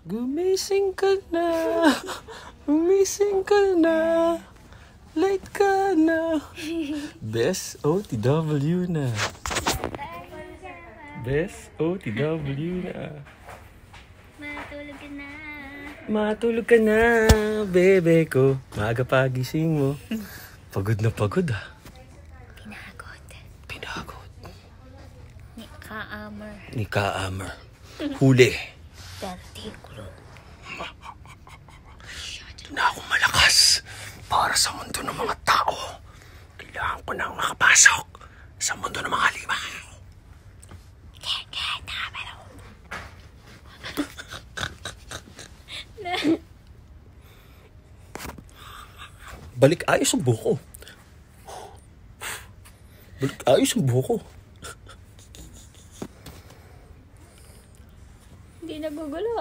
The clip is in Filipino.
Gumising ka na. Gumising ka na. Late ka na. Best OTW na. Best OTW na. Matulog ka na. Matulog ka na, bebe ko. Maaga pagising mo. Pagod na pagod ah. Pinagod. Pinagod. Ni Ka-Amer. Ni Ka-Amer. Huli. Pertikulo. Na ako malakas para sa mundo ng mga tao. Kailangan ko nang makapasok sa mundo ng mga halimaw. Balik ayos ang buko. Balik ayos ang buko.